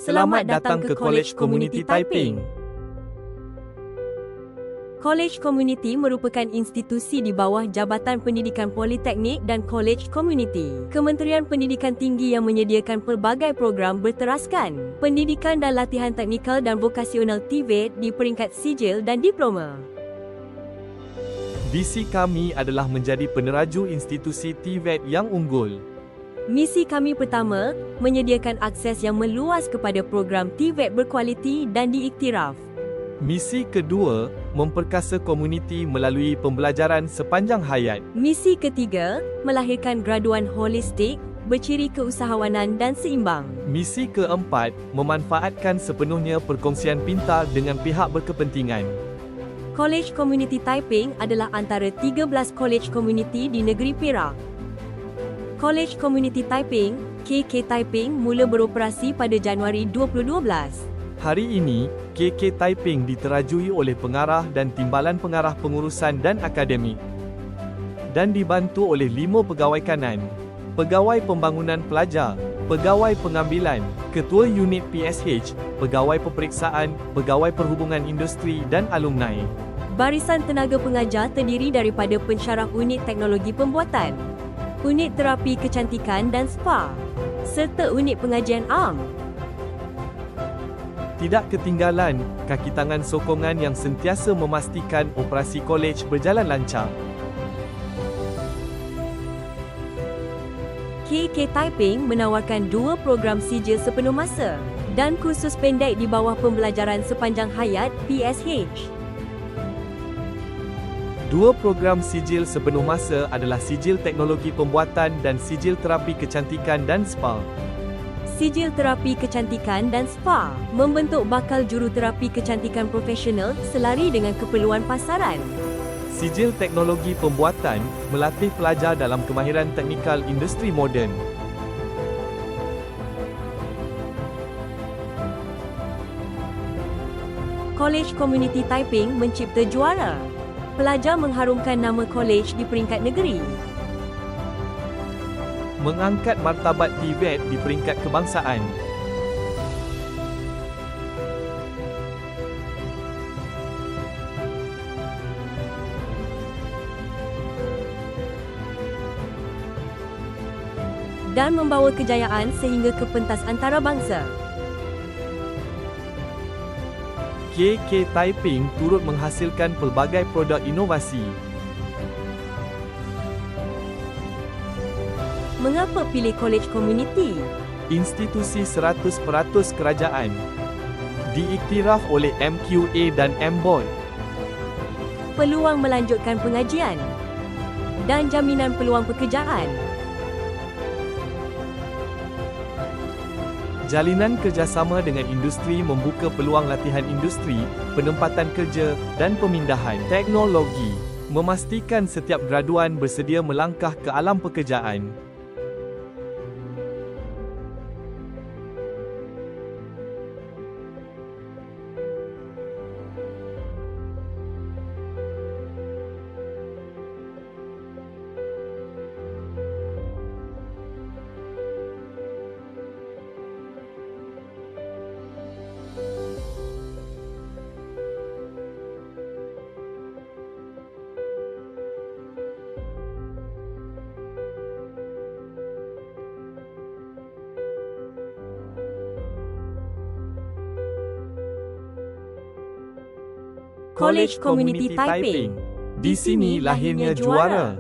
Selamat datang ke College Community Taiping. College Community merupakan institusi di bawah Jabatan Pendidikan Politeknik dan College Community, Kementerian Pendidikan Tinggi yang menyediakan pelbagai program berteraskan, pendidikan dan latihan teknikal dan vokasional TVET di peringkat sijil dan diploma. Visi kami adalah menjadi peneraju institusi TVET yang unggul. Misi kami pertama, menyediakan akses yang meluas kepada program TVET berkualiti dan diiktiraf. Misi kedua, memperkasa komuniti melalui pembelajaran sepanjang hayat. Misi ketiga, melahirkan graduan holistik, berciri keusahawanan dan seimbang. Misi keempat, memanfaatkan sepenuhnya perkongsian pintar dengan pihak berkepentingan. College Community Taiping adalah antara 13 college community di negeri Perak. College Community Taiping, KK Taiping mula beroperasi pada Januari 2012. Hari ini, KK Taiping diterajui oleh pengarah dan timbalan pengarah pengurusan dan akademik. Dan dibantu oleh 5 pegawai kanan, pegawai pembangunan pelajar, pegawai pengambilan, ketua unit PSH, pegawai peperiksaan, pegawai perhubungan industri dan alumni. Barisan tenaga pengajar terdiri daripada pensyarah unit teknologi pembuatan, unit terapi kecantikan dan spa, serta unit pengajian am. Tidak ketinggalan, kaki tangan sokongan yang sentiasa memastikan operasi kolej berjalan lancar. KK Taiping menawarkan 2 program sijil sepenuh masa dan kursus pendek di bawah pembelajaran sepanjang hayat PSH. 2 program sijil sepenuh masa adalah sijil teknologi pembuatan dan sijil terapi kecantikan dan spa. Sijil terapi kecantikan dan spa membentuk bakal juruterapi kecantikan profesional selari dengan keperluan pasaran. Sijil teknologi pembuatan melatih pelajar dalam kemahiran teknikal industri moden. College Community Taiping mencipta juara. Pelajar mengharumkan nama kolej di peringkat negeri. Mengangkat martabat TVET di peringkat kebangsaan. Dan membawa kejayaan sehingga ke pentas antarabangsa. KK Taiping turut menghasilkan pelbagai produk inovasi. Mengapa pilih College Community? Institusi 100% kerajaan. Diiktiraf oleh MQA dan MBOD. Peluang melanjutkan pengajian dan jaminan peluang pekerjaan. Jalinan kerjasama dengan industri membuka peluang latihan industri, penempatan kerja, dan pemindahan teknologi, memastikan setiap graduan bersedia melangkah ke alam pekerjaan. College Community Taiping. Di sini lahirnya juara.